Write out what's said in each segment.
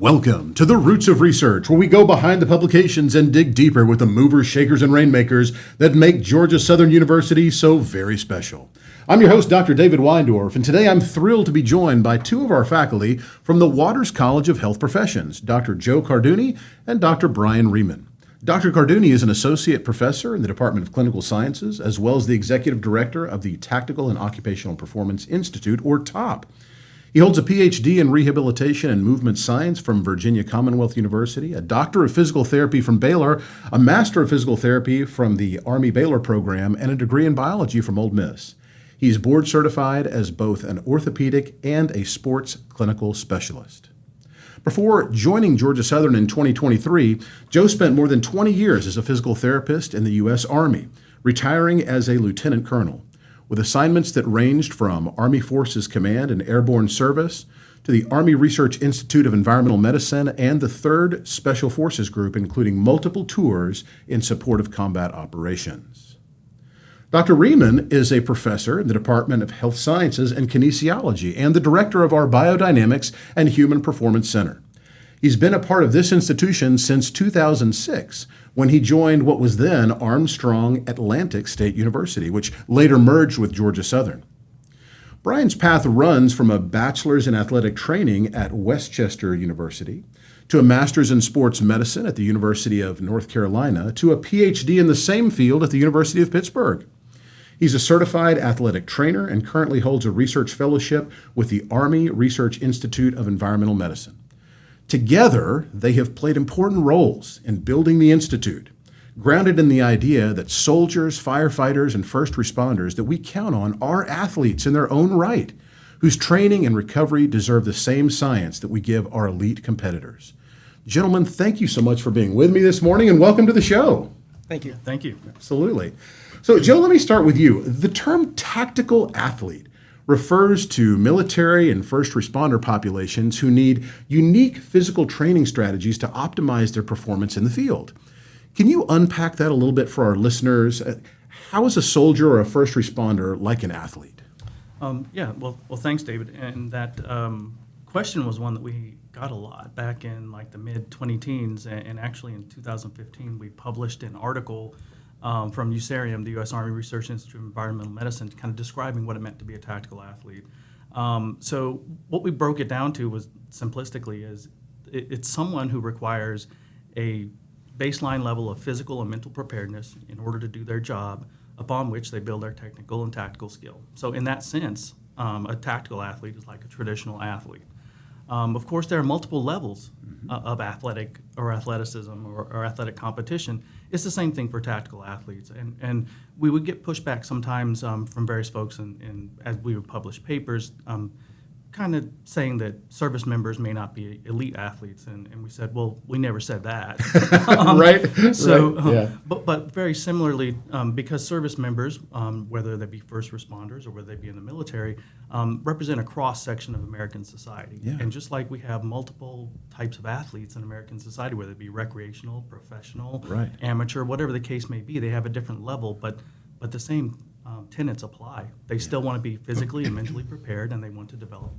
Welcome to the Roots of Research, where we go behind the publications and dig deeper with the movers, shakers, and rainmakers that make Georgia Southern University so very special. I'm your host, Dr. David Weindorf, and today I'm thrilled to be joined by two of our faculty from the Waters College of Health Professions, Dr. Joe Kardouni and Dr. Bryan Riemann. Dr. Kardouni is an associate professor in the Department of Clinical Sciences, as well as the executive director of the Tactical and Occupational Performance Institute, or TOP. He holds a PhD in Rehabilitation and Movement Science from Virginia Commonwealth University, a Doctor of Physical Therapy from Baylor, a Master of Physical Therapy from the Army Baylor program, and a degree in Biology from Ole Miss. He's board certified as both an orthopedic and a sports clinical specialist. Before joining Georgia Southern in 2023, Joe spent more than 20 years as a physical therapist in the U.S. Army, retiring as a lieutenant colonel, with assignments that ranged from Army Forces Command and Airborne Service to the Army Research Institute of Environmental Medicine and the 3rd Special Forces Group, including multiple tours in support of combat operations. Dr. Riemann is a professor in the Department of Health Sciences and Kinesiology and the director of our Biodynamics and Human Performance Center. He's been a part of this institution since 2006, when he joined what was then Armstrong Atlantic State University, which later merged with Georgia Southern. Bryan's path runs from a bachelor's in athletic training at Westchester University to a master's in sports medicine at the University of North Carolina to a PhD in the same field at the University of Pittsburgh. He's a certified athletic trainer and currently holds a research fellowship with the Army Research Institute of Environmental Medicine. Together, they have played important roles in building the Institute, grounded in the idea that soldiers, firefighters, and first responders that we count on are athletes in their own right, whose training and recovery deserve the same science that we give our elite competitors. Gentlemen, thank you so much for being with me this morning, and welcome to the show. Thank you. Thank you. Absolutely. So, Joe, let me start with you. The term tactical athlete refers to military and first responder populations who need unique physical training strategies to optimize their performance in the field. Can you unpack that a little bit for our listeners? How is a soldier or a first responder like an athlete? Well, thanks, David. And that question was one that we got a lot back in like the mid-2010s, and actually in 2015 we published an article from USAREM, the U.S. Army Research Institute of Environmental Medicine, kind of describing what it meant to be a tactical athlete. So what we broke it down to was simplistically is it's someone who requires a baseline level of physical and mental preparedness in order to do their job, upon which they build their technical and tactical skill. So in that sense, a tactical athlete is like a traditional athlete. Of course, there are multiple levels of athletic or athleticism or athletic competition. It's the same thing for tactical athletes. And we would get pushback sometimes from various folks as we would publish papers, kind of saying that service members may not be elite athletes. And we said, well, we never said that. Right. So, right. Yeah. But very similarly, because service members, whether they be first responders or whether they be in the military, represent a cross-section of American society. Yeah. And just like we have multiple types of athletes in American society, whether it be recreational, professional, Right. amateur, whatever the case may be, they have a different level, but the same tenets apply. They still want to be physically and mentally prepared, and they want to develop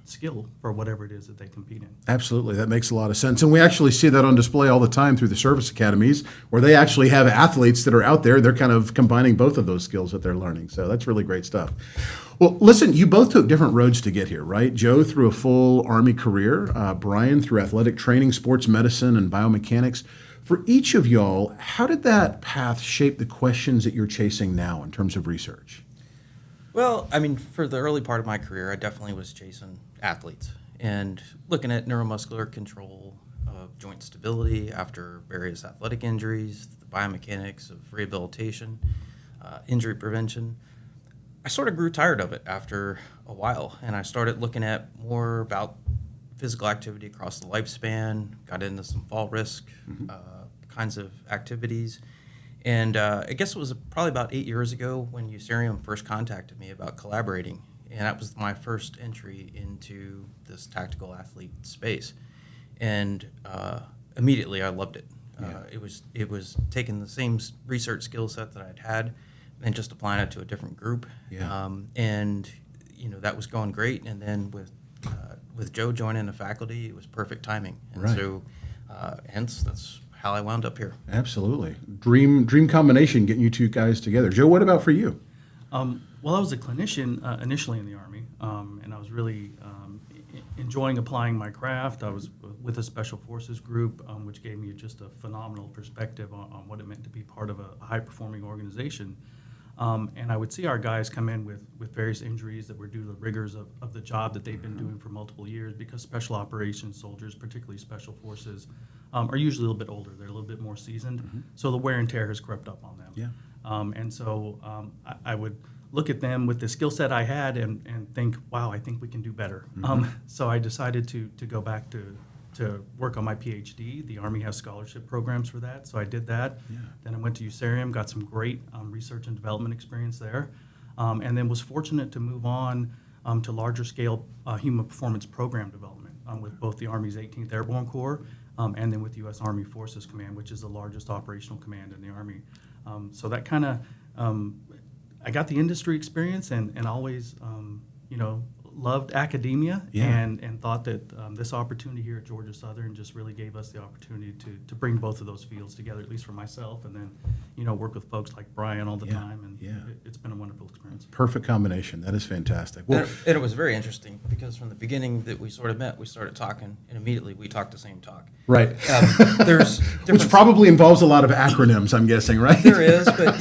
skill for whatever it is that they compete in. Absolutely. That makes a lot of sense. And we actually see that on display all the time through the service academies, where they actually have athletes that are out there. They're kind of combining both of those skills that they're learning. So that's really great stuff. Well, listen, you both took different roads to get here, right? Joe through a full Army career, Bryan through athletic training, sports medicine, and biomechanics. For each of y'all, how did that path shape the questions that you're chasing now in terms of research? Well, I mean, for the early part of my career, I definitely was chasing athletes and looking at neuromuscular control of joint stability after various athletic injuries, the biomechanics of rehabilitation, injury prevention. I sort of grew tired of it after a while, and I started looking at more about physical activity across the lifespan, got into some fall risk kinds of activities. And I guess it was probably about 8 years ago when USAREM first contacted me about collaborating. And that was my first entry into this tactical athlete space. And immediately I loved it. It was taking the same research skill set that I'd had and just applying it to a different group. Yeah. And, that was going great. And then with with Joe joining the faculty, it was perfect timing. And Right. so, hence, that's how I wound up here. Absolutely. Dream combination getting you two guys together. Joe, what about for you? Well, I was a clinician initially in the Army, and I was really enjoying applying my craft. I was with a special forces group, which gave me just a phenomenal perspective on what it meant to be part of a high-performing organization. And I would see our guys come in with various injuries that were due to the rigors of the job that they've been doing for multiple years, because special operations soldiers, particularly special forces, are usually a little bit older. They're a little bit more seasoned, so the wear and tear has crept up on them. Yeah. And so I would look at them with the skill set I had and think, wow, I think we can do better. So I decided to go back to work on my PhD. The Army has scholarship programs for that, so I did that. Yeah. Then I went to USARIUM, got some great research and development experience there, and then was fortunate to move on to larger scale human performance program development with both the Army's 18th Airborne Corps and then with U.S. Army Forces Command, which is the largest operational command in the Army. So that kind of, I got the industry experience and always, loved academia Yeah. and thought that this opportunity here at Georgia Southern just really gave us the opportunity to bring both of those fields together, at least for myself, and then, work with folks like Bryan all the Yeah. time, and Yeah. it's been a wonderful experience. Perfect combination. That is fantastic. And Well, it was very interesting because from the beginning that we sort of met, we started talking, and immediately we talked the same talk. right. There's Which different- probably involves a lot of acronyms, I'm guessing, right? There is, but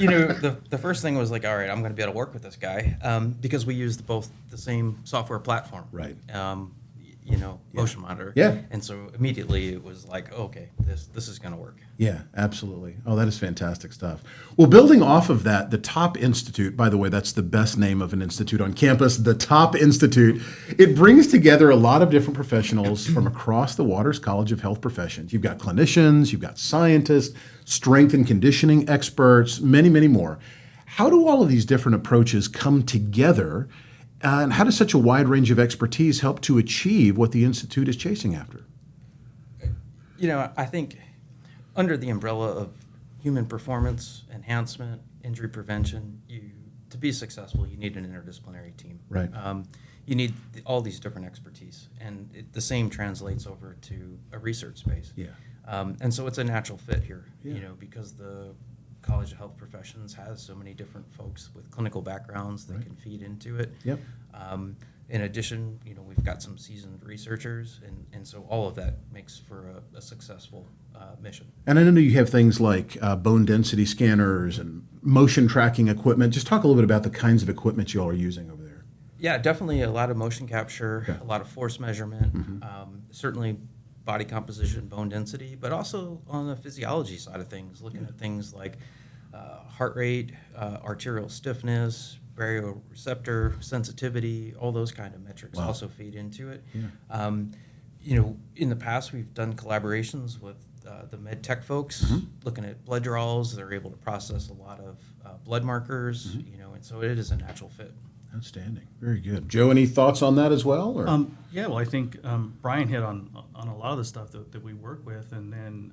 the first thing was like, all right, I'm going to be able to work with this guy because we used both the same software platform, Right. Motion Monitor. Yeah. And so immediately it was like, okay, this is going to work. Yeah, absolutely. Oh, that is fantastic stuff. Well, building off of that, the Top Institute, by the way, that's the best name of an institute on campus, the Top Institute. It brings together a lot of different professionals from across the Waters College of Health Professions. You've got clinicians, you've got scientists, strength and conditioning experts, many, many more. How do all of these different approaches come together, and how does such a wide range of expertise help to achieve what the Institute is chasing after? I think under the umbrella of human performance enhancement, injury prevention, to be successful, you need an interdisciplinary team. Right. You need all these different expertise, and the same translates over to a research space. Yeah. And so it's a natural fit here, Yeah. because the College of Health Professions has so many different folks with clinical backgrounds that Right. can feed into it. Yep. In addition, we've got some seasoned researchers, and so all of that makes for a successful mission. And I know you have things like bone density scanners and motion tracking equipment. Just talk a little bit about the kinds of equipment you all are using over there. Yeah, definitely a lot of motion capture, Okay. a lot of force measurement, certainly body composition, bone density, but also on the physiology side of things, looking at things like heart rate, arterial stiffness, baroreceptor sensitivity, all those kind of metrics Wow. also feed into it. Yeah. In the past, we've done collaborations with the med tech folks, looking at blood draws. They're able to process a lot of blood markers, and so it is a natural fit. Outstanding. Very good. Joe, any thoughts on that as well? Or? Yeah, well, I think Bryan hit on a lot of the stuff that we work with, and then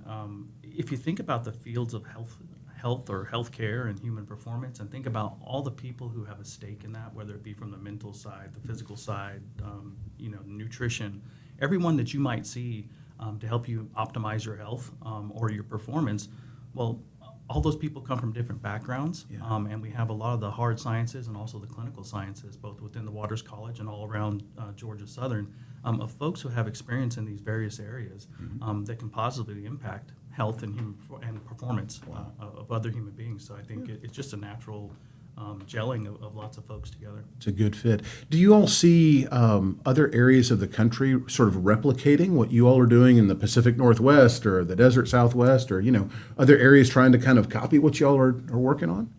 if you think about the fields of health or healthcare and human performance, and think about all the people who have a stake in that, whether it be from the mental side, the physical side, nutrition, everyone that you might see to help you optimize your health or your performance, well, all those people come from different backgrounds, Yeah. and we have a lot of the hard sciences and also the clinical sciences, both within the Waters College and all around Georgia Southern, of folks who have experience in these various areas that can positively impact health and performance of other human beings. So I think it's just a natural gelling of lots of folks together. It's a good fit. Do you all see other areas of the country sort of replicating what you all are doing in the Pacific Northwest or the Desert Southwest, or other areas trying to kind of copy what you all are working on?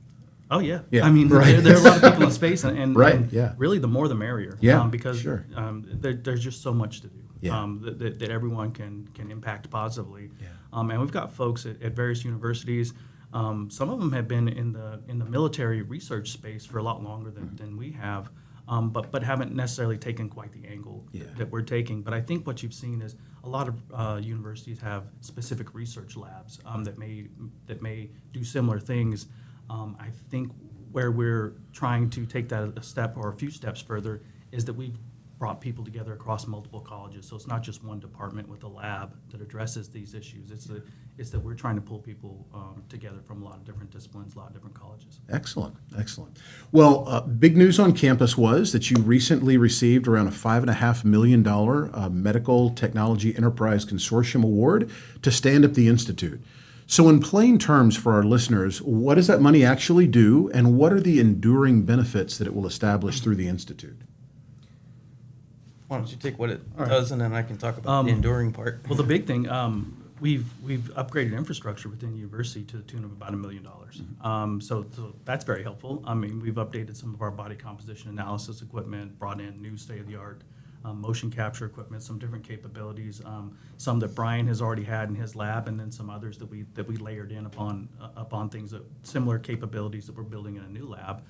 Oh yeah, Yeah, I mean right. there are a lot of people in space, and Right, and yeah. really the more the merrier. Yeah, because sure. there's just so much to do. Yeah. That everyone can impact positively. Yeah. And we've got folks at various universities. Some of them have been in the military research space for a lot longer than we have, but haven't necessarily taken quite the angle Yeah. that we're taking. But I think what you've seen is a lot of universities have specific research labs that may do similar things. I think where we're trying to take that a step or a few steps further is that we've brought people together across multiple colleges. So it's not just one department with a lab that addresses these issues. It's that we're trying to pull people together from a lot of different disciplines, a lot of different colleges. Excellent, excellent. Well, big news on campus was that you recently received around a $5.5 million Medical Technology Enterprise Consortium award to stand up the Institute. So in plain terms for our listeners, what does that money actually do, and what are the enduring benefits that it will establish through the Institute? Why don't you take what it does, and then I can talk about the enduring part. Well, the big thing, we've upgraded infrastructure within the university to the tune of about $1 million. So that's very helpful. I mean, we've updated some of our body composition analysis equipment, brought in new state-of-the-art motion capture equipment, some different capabilities, some that Bryan has already had in his lab, and then some others that we layered in upon things that similar capabilities that we're building in a new lab.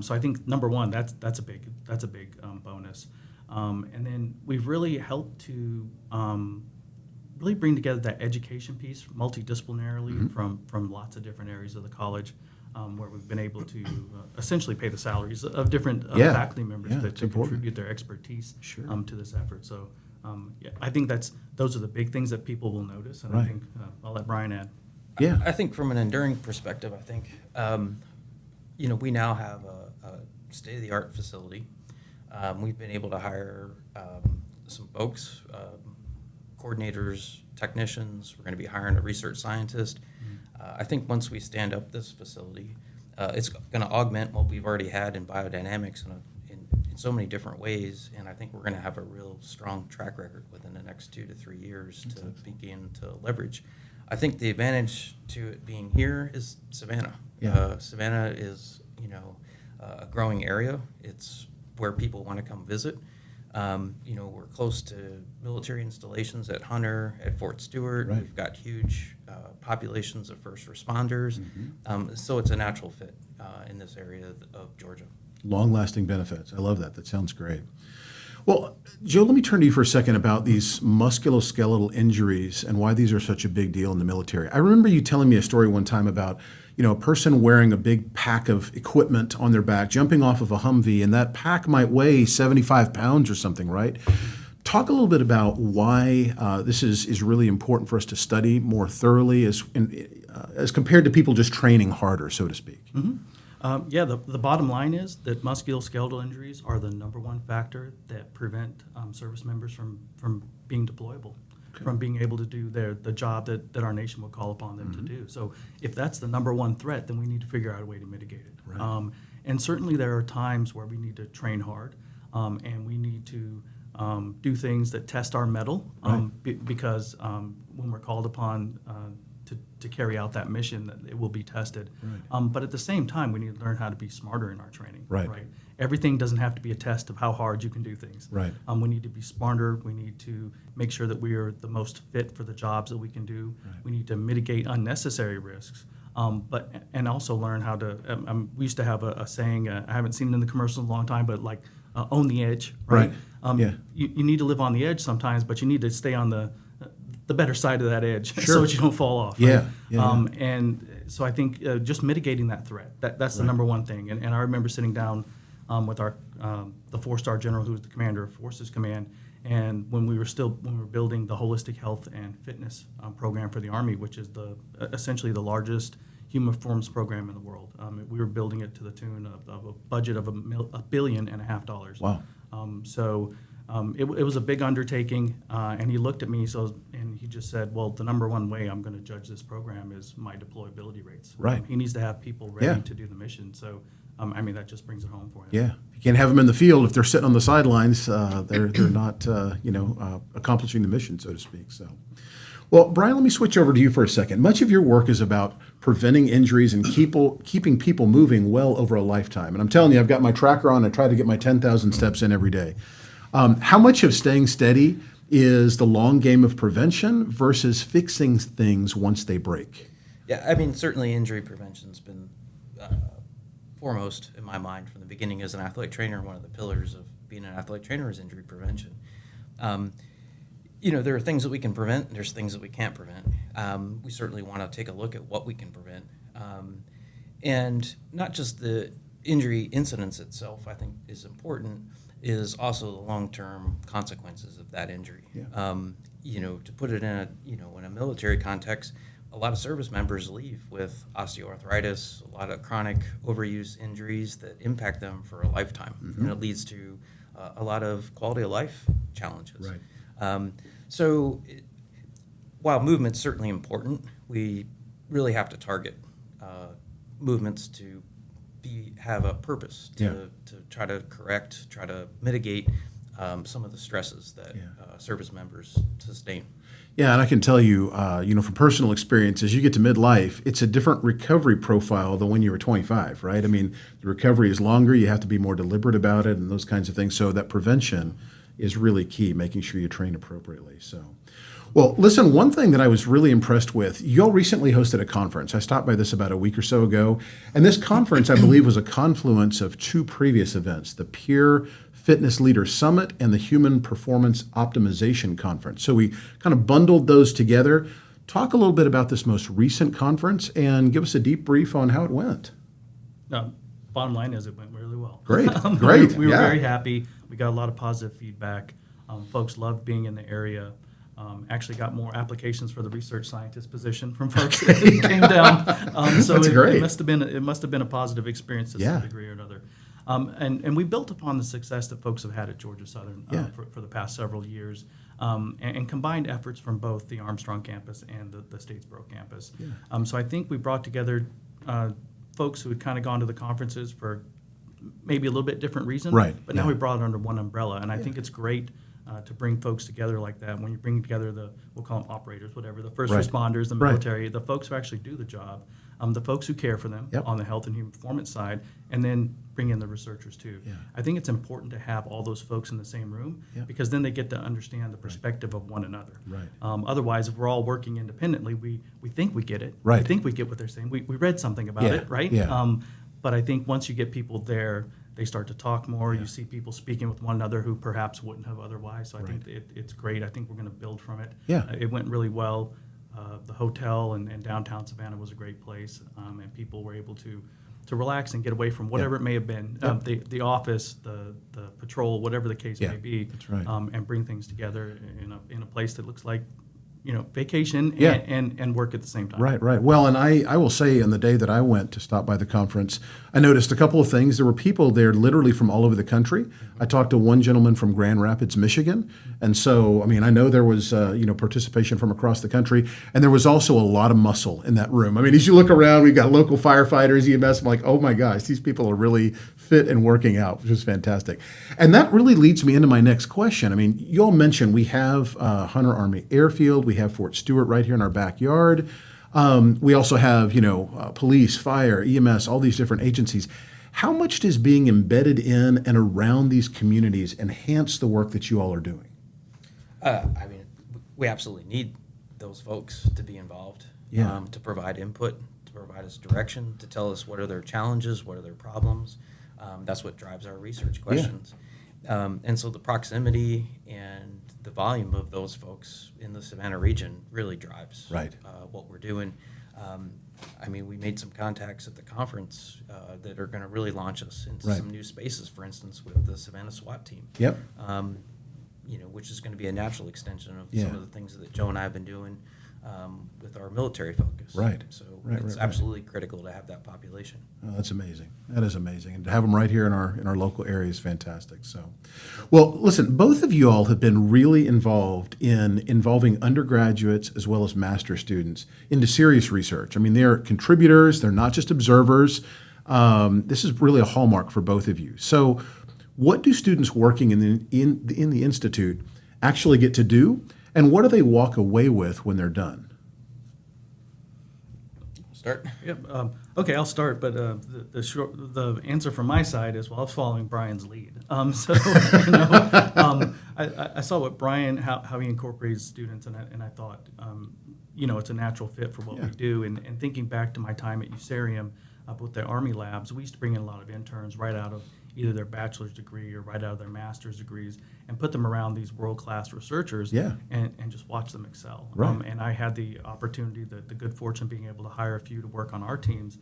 So I think number one, that's a big bonus. And then we've really helped to really bring together that education piece multidisciplinarily from lots of different areas of the college, where we've been able to essentially pay the salaries of different faculty members to contribute their expertise to this effort. So I think those are the big things that people will notice, and I think I'll let Bryan add. Yeah, I think from an enduring perspective, I think we now have a state-of-the-art facility. We've been able to hire some folks, coordinators, technicians. We're going to be hiring a research scientist. I think once we stand up this facility, it's going to augment what we've already had in biodynamics in so many different ways, and I think we're going to have a real strong track record within the next 2 to 3 years to begin to leverage. I think the advantage to it being here is Savannah. Savannah is a growing area. It's where people want to come visit. We're close to military installations at Hunter, at Fort Stewart. Right. We've got huge populations of first responders. So it's a natural fit in this area of Georgia. long-lasting benefits. I love that. That sounds great. Well, Joe, let me turn to you for a second about these musculoskeletal injuries and why these are such a big deal in the military. I remember you telling me a story one time about, a person wearing a big pack of equipment on their back, jumping off of a Humvee, and that pack might weigh 75 pounds or something, right? Talk a little bit about why this is really important for us to study more thoroughly as compared to people just training harder, so to speak. Mm-hmm. The bottom line is that musculoskeletal injuries are the number one factor that prevent service members from being deployable, from being able to do the job that our nation will call upon them to do. So if that's the number one threat, then we need to figure out a way to mitigate it. Right. And certainly there are times where we need to train hard, and we need to do things that test our mettle, because when we're called upon to carry out that mission, it will be tested. Right. But at the same time, we need to learn how to be smarter in our training. Right. Everything doesn't have to be a test of how hard you can do things. Right. We need to be smarter. We need to make sure that we are the most fit for the jobs that we can do. Right. We need to mitigate unnecessary risks. And also learn how to. We used to have a saying. I haven't seen it in the commercials in a long time, but like own the edge. Right. You need to live on the edge sometimes, but you need to stay on the better side of that edge so that you don't fall off. Right? And so I think just mitigating that threat, that's the number one thing. And I remember sitting down with the 4-star general who was the commander of Forces Command, and when we were building the holistic health and fitness program for the Army, which is essentially the largest human performance program in the world. We were building it to the tune of a budget of $1.5 billion. Wow. It was a big undertaking, and he looked at me and he just said, well, the number one way I'm going to judge this program is my deployability rates. Right. He needs to have people ready to do the mission. So, that just brings it home for him. Yeah. You can't have them in the field if they're sitting on the sidelines. They're not, accomplishing the mission, so to speak. So, well, Bryan, let me switch over to you for a second. Much of your work is about preventing injuries and keeping people moving well over a lifetime. And I'm telling you, I've got my tracker on. I try to get my 10,000 steps in every day. How much of staying steady is the long game of prevention versus fixing things once they break? Yeah, certainly injury prevention's been foremost in my mind from the beginning as an athletic trainer. One of the pillars of being an athletic trainer is injury prevention. There are things that we can prevent, and there's things that we can't prevent. We certainly want to take a look at what we can prevent. And not just the injury incidence itself, I think, is important. is also the long-term consequences of that injury. Yeah. To put it in a military context, a lot of service members leave with osteoarthritis, a lot of chronic overuse injuries that impact them for a lifetime, and it leads to a lot of quality of life challenges. Right. While movement's certainly important, we really have to target movements to have a purpose, to try to correct, try to mitigate some of the stresses that service members sustain. Yeah, and I can tell you, from personal experience, as you get to midlife, it's a different recovery profile than when you were 25, right? I mean, the recovery is longer. You have to be more deliberate about it and those kinds of things. So that prevention is really key, making sure you train appropriately. So, well, listen, one thing that I was really impressed with, you all recently hosted a conference. I stopped by this about a week or so ago. And this conference, I believe, was a confluence of two previous events, the Peer Fitness Leader Summit and the Human Performance Optimization Conference. So we kind of bundled those together. Talk a little bit about this most recent conference and give us a deep brief on how it went. No, bottom line is it went really well. Great, great. We were very happy. We got a lot of positive feedback. Folks loved being in the area. Actually got more applications for the research scientist position from folks that came down. So That's great. It must have been a positive experience to some Yeah. degree or another. And we built upon the success that folks have had at Georgia Southern for the past several years, and combined efforts from both the Armstrong campus and the Statesboro campus. Yeah. So I think we brought together folks who had kind of gone to the conferences for maybe a little bit different reason, Right, but now yeah. we brought it under one umbrella, and I think it's great to bring folks together like that. When you bring together we'll call them operators, whatever, the first Right. responders, the Right. military, the folks who actually do the job, the folks who care for them Yep. on the health and human performance side, and then bring in the researchers too. Yeah. I think it's important to have all those folks in the same room Yep. because then they get to understand the perspective of one another. Right. Otherwise, if we're all working independently, we think we get it. Right. We think we get what they're saying. We read something about Yeah. it, right? Yeah. But I think once you get people there, they start to talk more. Yeah. You see people speaking with one another who perhaps wouldn't have otherwise. So I Right. think it's great. I think we're going to build from it. Yeah. It went really well. The hotel and downtown Savannah was a great place, and people were able to relax and get away from whatever it may have been, the office, the patrol, whatever the case Yeah, may be, that's right. and bring things together in a place that looks like vacation Yeah. and work at the same time. Right. Well, and I will say on the day that I went to stop by the conference, I noticed a couple of things. There were people there literally from all over the country. I talked to one gentleman from Grand Rapids, Michigan. And so, I mean, I know there was, participation from across the country. And there was also a lot of muscle in that room. I mean, as you look around, we've got local firefighters, EMS. I'm like, oh my gosh, these people are really fit and working out, which is fantastic. And that really leads me into my next question. I mean, you all mentioned we have Hunter Army Airfield. We have Fort Stewart right here in our backyard. We also have, police, fire, EMS, all these different agencies. How much does being embedded in and around these communities enhance the work that you all are doing? We absolutely need those folks to be involved, Yeah. to provide input, to provide us direction, to tell us what are their challenges, what are their problems. That's what drives our research questions. And so the proximity and the volume of those folks in the Savannah region really drives Right. what we're doing. We made some contacts at the conference that are going to really launch us into Right. some new spaces, for instance, with the Savannah SWAT team. Yep. Which is going to be a natural extension of Yeah. some of the things that Joe and I have been doing with our military focus. Right. So Right, it's right, right. absolutely critical to have that population. Oh, that's amazing. That is amazing. And to have them right here in our local area is fantastic. So, well, listen, both of you all have been really involved in involving undergraduates as well as master students into serious research. I mean, they're contributors. They're not just observers. This is really a hallmark for both of you. So, what do students working in the institute actually get to do, and what do they walk away with when they're done? Start. Yep. Okay, I'll start, but the answer from my side is, well, I was following Brian's lead. I saw what Brian, how he incorporates students, and I thought, it's a natural fit for what we do. And thinking back to my time at USARIUM, with the Army labs, we used to bring in a lot of interns right out of either their bachelor's degree or right out of their master's degrees and put them around these world-class researchers Yeah. and just watch them excel. Right. And I had the opportunity, the good fortune being able to hire a few to work on our teams.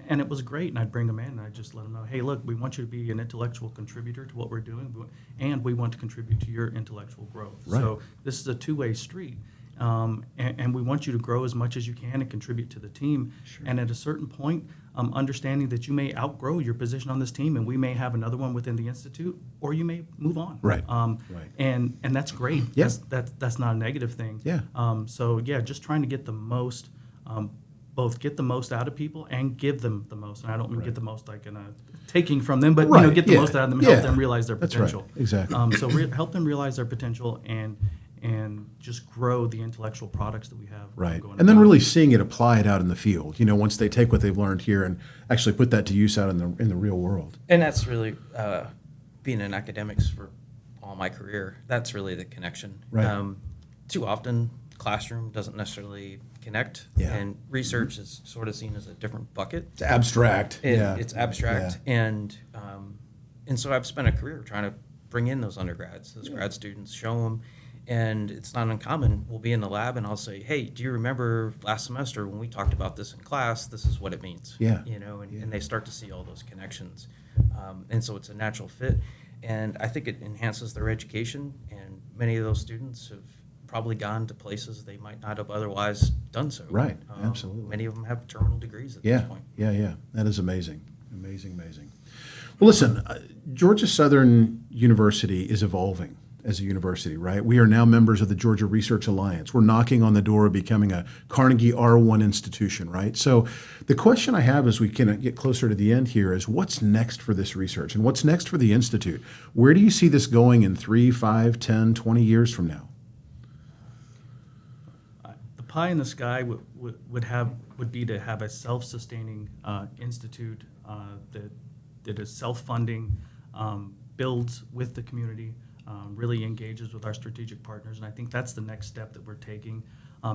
And it was great, and I'd bring them in, and I'd just let them know, hey, look, we want you to be an intellectual contributor to what we're doing, and we want to contribute to your intellectual growth. Right. So this is a two-way street. And we want you to grow as much as you can and contribute to the team. Sure. And at a certain point, understanding that you may outgrow your position on this team, and we may have another one within the institute, or you may move on. Right. Right. And that's great. Yeah. That's not a negative thing. Yeah. So yeah, just trying to get the most, both get the most out of people and give them the most. And I don't mean get the most like in a taking from them, but Right. get the Yeah. most out of them, Yeah. help them realize their That's right. potential. Exactly. So help them realize their potential and just grow the intellectual products that we have. Right. going And then on. really seeing it applied out in the field, once they take what they've learned here and actually put that to use out in the real world. And that's really, being in academics for all my career, that's really the connection. Right. Too often, classroom doesn't necessarily connect, Yeah. and research is sort of seen as a different bucket. It's abstract. It's abstract, and so I've spent a career trying to bring in those undergrads, those grad students, show them, and it's not uncommon. We'll be in the lab, and I'll say, "Hey, do you remember last semester when we talked about this in class? This is what it means." Yeah. And they start to see all those connections, and so it's a natural fit, and I think it enhances their education. And many of those students have probably gone to places they might not have otherwise done so. Right. Absolutely. Many of them have terminal degrees at Yeah. this point. Yeah. That is amazing. Amazing. Well, listen, Georgia Southern University is evolving as a university, right? We are now members of the Georgia Research Alliance. We're knocking on the door of becoming a Carnegie R1 institution, right? So the question I have as we can get closer to the end here is what's next for this research and what's next for the Institute? Where do you see this going in 3, 5, 10, 20 years from now? The pie in the sky would be to have a self-sustaining institute that is self-funding, builds with the community, really engages with our strategic partners, and I think that's the next step that we're taking.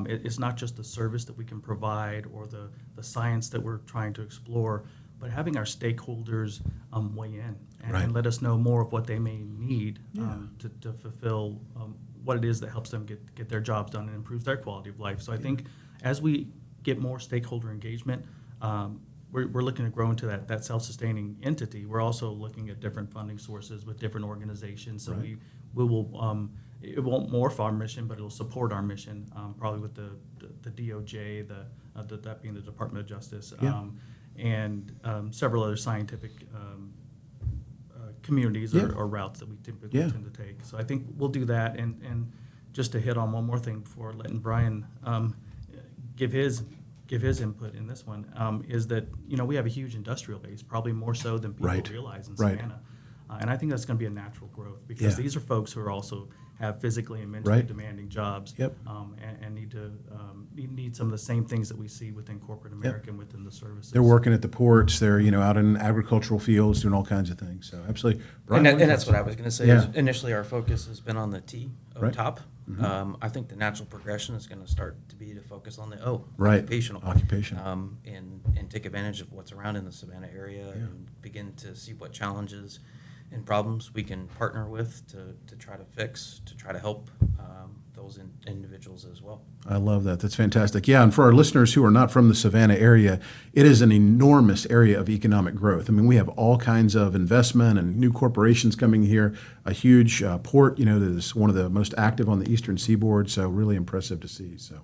It's not just the service that we can provide or the science that we're trying to explore, but having our stakeholders weigh in Right. and let us know more of what they may need Yeah. to fulfill what it is that helps them get their jobs done and improves their quality of life. So I think as we get more stakeholder engagement, we're looking to grow into that self-sustaining entity. We're also looking at different funding sources with different organizations. So Right. we will it won't morph our mission, but it'll support our mission. Probably with the DOJ, that being the Department of Justice, Yeah. and several other scientific communities Yeah. or routes that we typically Yeah. tend to take. So I think we'll do that. And just to hit on one more thing before letting Bryan give his input in this one, is that we have a huge industrial base, probably more so than people Right. realize in Right. Savannah. And I think that's going to be a natural growth because Yeah. these are folks who are also have physically and mentally Right. demanding jobs, Yep. and need some of the same things that we see within corporate America and within the services. They're working at the ports. They're out in agricultural fields doing all kinds of things. So absolutely, Brian, And that's what I was going to say. Yeah. Is initially, our focus has been on the T of Right. top. I think the natural progression is going to start to be to focus on the O, Right. occupational, Occupational. and take advantage of what's around in the Savannah area and begin to see what challenges and problems we can partner with to try to fix, to try to help those individuals as well. I love that. That's fantastic. Yeah, and for our listeners who are not from the Savannah area, it is an enormous area of economic growth. I mean, we have all kinds of investment and new corporations coming here, a huge port, that is one of the most active on the eastern seaboard, so really impressive to see. So,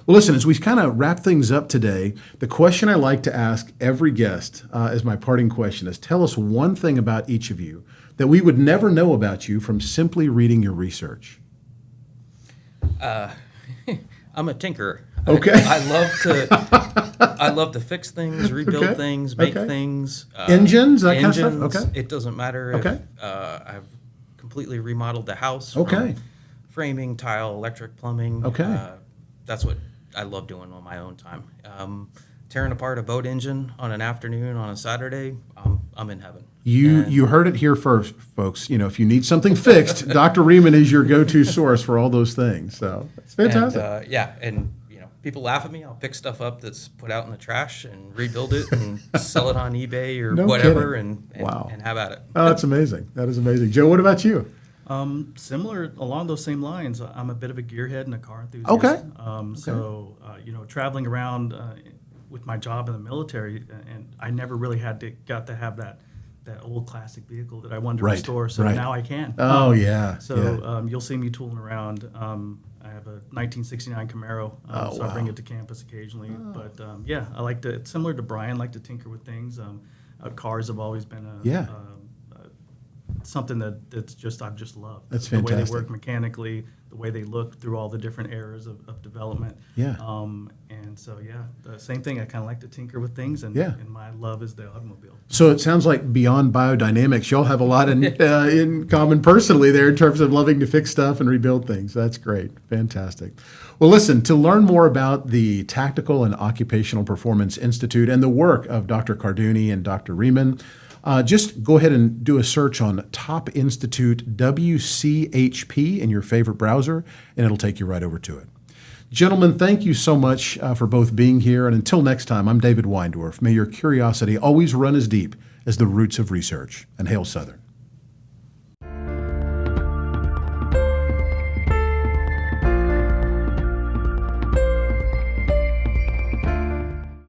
well, listen, as we kind of wrap things up today, the question I like to ask every guest as my parting question is, tell us one thing about each of you that we would never know about you from simply reading your research. I'm a tinkerer. Okay. I love to fix things, rebuild Okay. things, make Okay. things. Engines, that kind of stuff? engines. Okay. It doesn't matter if Okay. I've completely remodeled the house. Okay. From framing, tile, electric, plumbing. Okay. That's what I love doing on my own time. Tearing apart a boat engine on an afternoon on a Saturday, I'm in heaven. You heard it here first, folks. If you need something fixed, Dr. Riemann is your go-to source for all those things. So it's fantastic. And, and people laugh at me. I'll pick stuff up that's put out in the trash and rebuild it and sell it on eBay or No whatever kidding. and, Wow. and have at it. Oh, that's amazing. That is amazing. Joe, what about you? Similar along those same lines. I'm a bit of a gearhead and a car enthusiast. Okay. So traveling around with my job in the military, and I never really got to have that old classic vehicle that I wanted to Right, restore. So right. now I can. Oh, yeah. So yeah. you'll see me tooling around. I have a 1969 Camaro, Oh, so I bring wow. it to campus occasionally. But yeah, I like to. It's similar to Bryan. Like to tinker with things. Cars have always been something that's just I've just loved. That's The way they fantastic. work mechanically, the way they look through all the different eras of development. Yeah. And so the same thing. I kind of like to tinker with things, and Yeah. and my love is the automobile. So it sounds like beyond biodynamics, y'all have a lot in common personally there in terms of loving to fix stuff and rebuild things. That's great. Fantastic. Well, listen, to learn more about the Tactical and Occupational Performance Institute and the work of Dr. Kardouni and Dr. Riemann, just go ahead and do a search on Top Institute WCHP in your favorite browser, and it'll take you right over to it. Gentlemen, thank you so much for both being here. And until next time, I'm David Weindorf. May your curiosity always run as deep as the roots of research. And hail Southern.